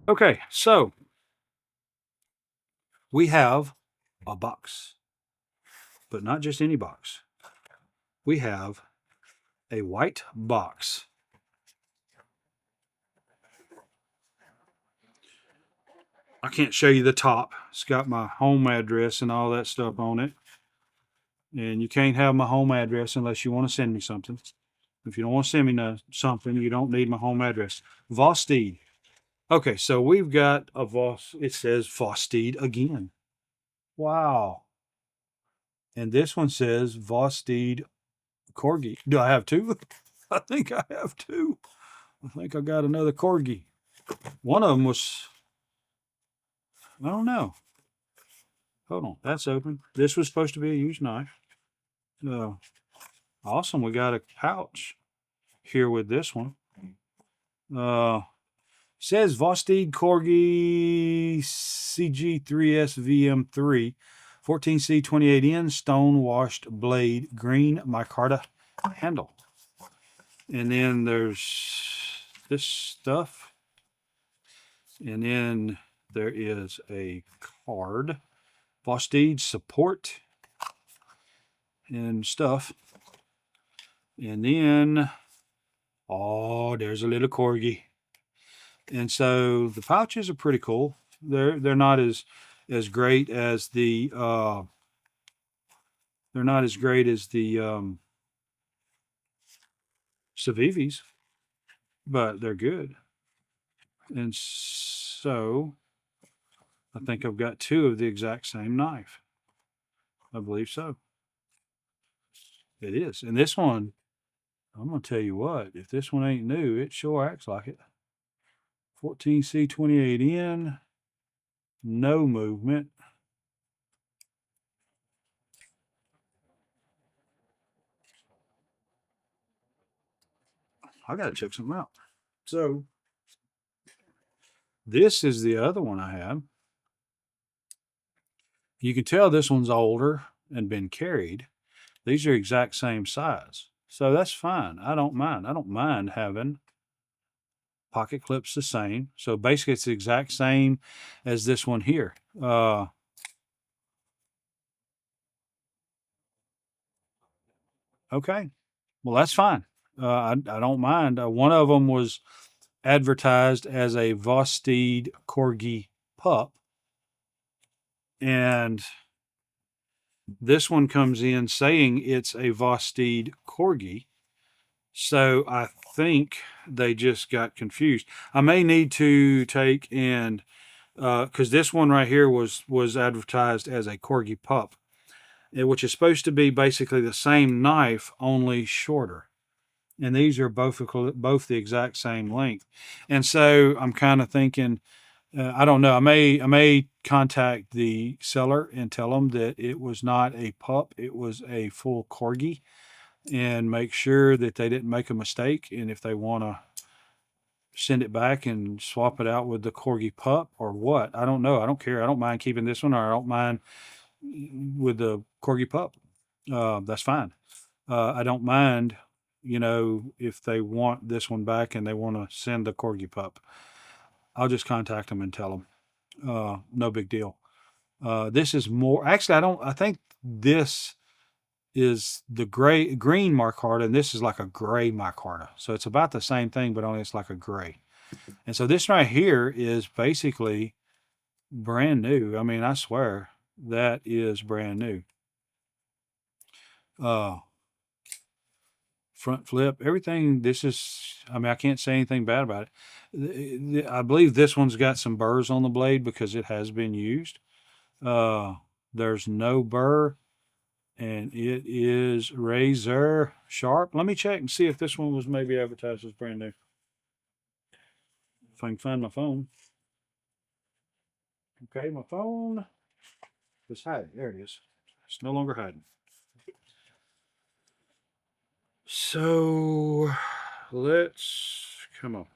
Okay, so we have a box, but not just any box. We have a white box. I can't show you the top. It's got my home address and all that stuff on it. And you can't have my home address unless you want to send me something. If you don't want to send me something, you don't need my home address. VOSTEED. Okay, so we've got a it says VOSTEED again. Wow. And this one says VOSTEED Corgi. Do I have two? I think I have two. I think I got another Corgi. One of them was, I don't know. Hold on, that's open. This was supposed to be a used knife. Awesome, we got a pouch here with this one. Says VOSTEED Corgi CG3S VM3 14C28N stone washed blade green micarta handle. And then there's this stuff. And then there is a card. VOSTEED support and stuff. And then, oh, there's a little corgi. And so the pouches are pretty cool. They're not as great as the Civivis, but they're good. And so I think I've got two of the exact same knife. I believe so. It is. And this one, I'm going to tell you what, if this one ain't new, it sure acts like it. 14C28N, no movement. I got to check something out. So this is the other one I have. You can tell this one's older and been carried. These are exact same size. So that's fine. I don't mind. I don't mind having pocket clips the same. So basically it's the exact same as this one here. Okay. Well, that's fine. I don't mind. One of them was advertised as a VOSTEED Corgi pup. And this one comes in saying it's a VOSTEED Corgi. So I think they just got confused. I may need to take and, because this one right here was advertised as a Corgi pup, which is supposed to be basically the same knife, only shorter. And these are both the exact same length. And so I'm kind of thinking, I don't know. I may contact the seller and tell them that it was not a pup; it was a full corgi, and make sure that they didn't make a mistake. And if they want to send it back and swap it out with the corgi pup or what, I don't know. I don't care. I don't mind keeping this one, or I don't mind with the corgi pup. That's fine. I don't mind, if they want this one back and they want to send the corgi pup. I'll just contact them and tell them. No big deal. This is more, actually, I think this is the green micarta, and this is like a gray micarta. So it's about the same thing, but only it's like a gray. And so this right here is basically brand new. I mean, I swear that is brand new. Front flip, everything. This is, I mean, I can't say anything bad about it. I believe this one's got some burrs on the blade because it has been used. There's no burr, and it is razor sharp. Let me check and see if this one was maybe advertised as brand new. If I can find my phone. Okay, my phone is hiding. There it is. It's no longer hiding. So come on.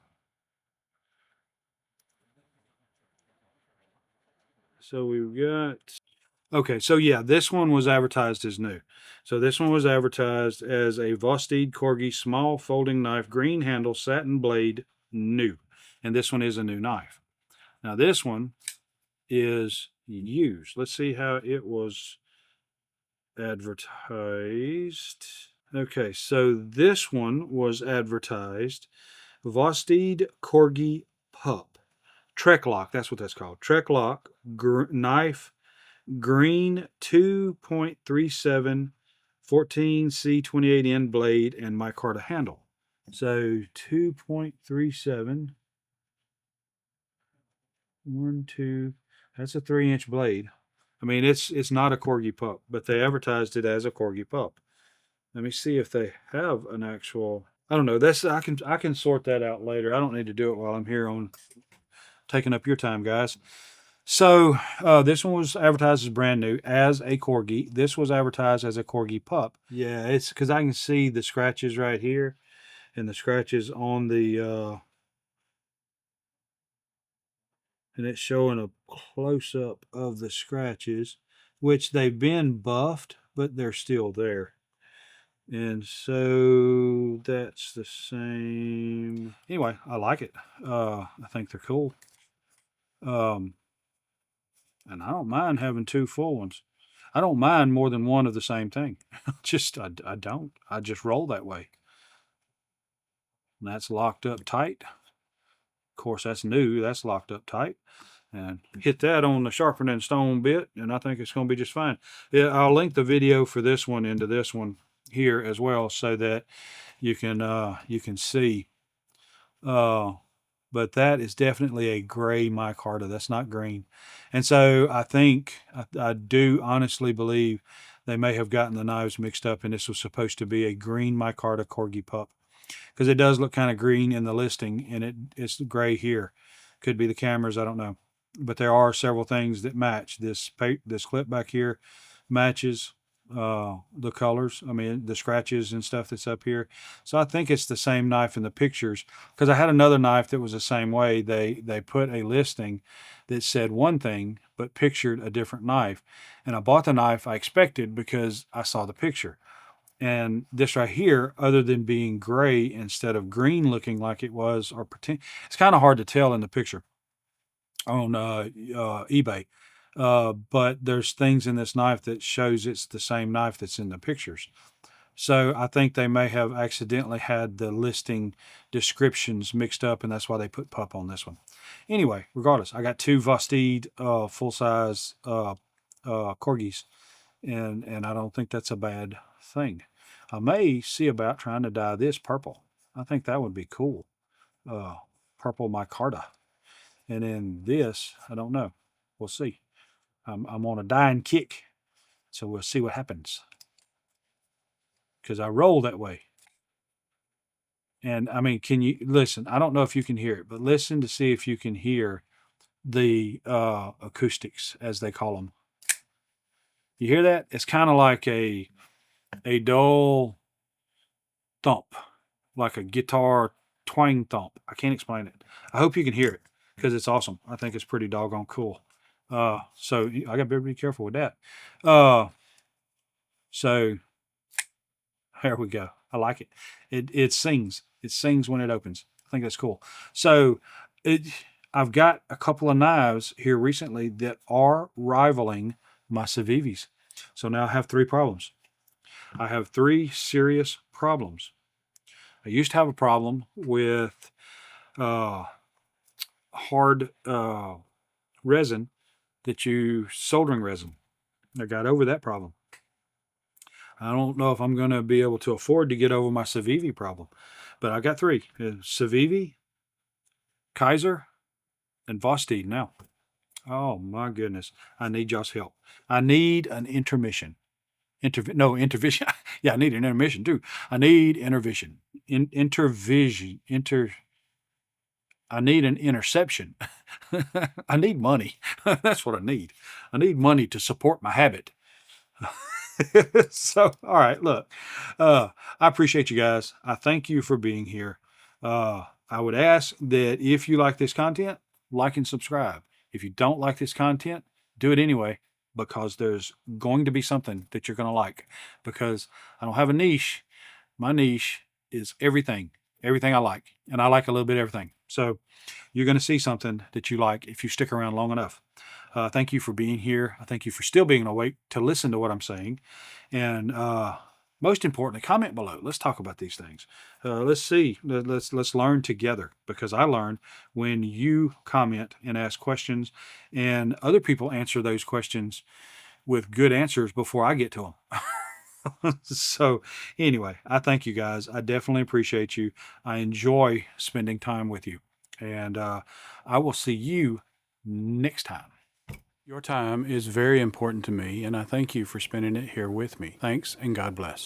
So we've got, okay, so yeah, this one was advertised as new. So this one was advertised as a VOSTEED Corgi small folding knife, green handle, satin blade, new. And this one is a new knife. Now this one is used. Let's see how it was advertised. Okay, so this one was advertised VOSTEED Corgi Pup. Trek Lock, that's what that's called. Trek Lock knife, green 2.37 14C28N blade, and micarta handle. So 2.37, 1, 2, that's a 3-inch blade. I mean, it's not a Corgi pup, but they advertised it as a Corgi pup. Let me see if they have an actual. I don't know. That's I can sort that out later. I don't need to do it while I'm here on taking up your time, guys. So this one was advertised as brand new as a Corgi. This was advertised as a Corgi pup. Yeah, it's because I can see the scratches right here and the scratches on the and it's showing a close up of the scratches, which they've been buffed, but they're still there. And so that's the same. Anyway, I like it. I think they're cool. Um, and I don't mind having two full ones. I don't mind more than one of the same thing. I don't. I just roll that way. And that's locked up tight. Of course, that's new. That's locked up tight. And hit that on the sharper than stone bit, and I think it's going to be just fine. Yeah, I'll link the video for this one into this one here as well, so that you can see. But that is definitely a gray micarta. That's not green. And so I think I do honestly believe they may have gotten the knives mixed up, and this was supposed to be a green micarta Corgi pup, because it does look kind of green in the listing, and it's gray here. Could be the cameras, I don't know. But there are several things that match. This clip back here matches the colors. I mean, the scratches and stuff that's up here. So I think it's the same knife in the pictures, because I had another knife that was the same way. They put a listing that said one thing but pictured a different knife, and I bought the knife I expected because I saw the picture. And this right here, other than being gray instead of green looking like it was, or pretend, it's kind of hard to tell in the picture on eBay. But there's things in this knife that shows it's the same knife that's in the pictures. So I think they may have accidentally had the listing descriptions mixed up, and that's why they put pup on this one. Anyway, regardless, I got two VOSTEED full-size corgis, and I don't think that's a bad thing. I may see about trying to dye this purple. I think that would be cool. Purple micarta. And then this, I don't know. We'll see. I'm on a dying kick, so we'll see what happens. Because I roll that way. And I mean, can you listen? I don't know if you can hear it, but listen to see if you can hear the acoustics, as they call them. You hear that? It's kind of like a dull thump, like a guitar twang thump. I can't explain it. I hope you can hear it, because it's awesome. I think it's pretty doggone cool. So I got to be careful with that. So there we go. I like it. It sings. It sings when it opens. I think that's cool. So I've got a couple of knives here recently that are rivaling my Civivis. So now I have three problems. I have three serious problems. I used to have a problem with hard resin soldering resin. I got over that problem. I don't know if I'm going to be able to afford to get over my Civivi problem, but I got three: Civivi, Kaiser, and VOSTEED now. Oh my goodness! I need y'all's help. I need an intermission. Intervision. Yeah, I need an intermission too. I need intervision. Intervision. I need an interception. I need money. That's what I need. I need money to support my habit. So, all right, look, I appreciate you guys. I thank you for being here. I would ask that if you like this content, like and subscribe. If you don't like this content, do it anyway, because there's going to be something that you're going to like, because I don't have a niche. My niche is everything. everything I like, and I like a little bit of everything. So you're going to see something that you like if you stick around long enough. Thank you for being here. I thank you for still being awake to listen to what I'm saying. And most importantly, comment below. Let's talk about these things. Let's see. Let's learn together, because I learn when you comment and ask questions, and other people answer those questions with good answers before I get to them. So anyway, I thank you guys. I definitely appreciate you. I enjoy spending time with you, and I will see you next time. Your time is very important to me, and I thank you for spending it here with me. Thanks, and God bless.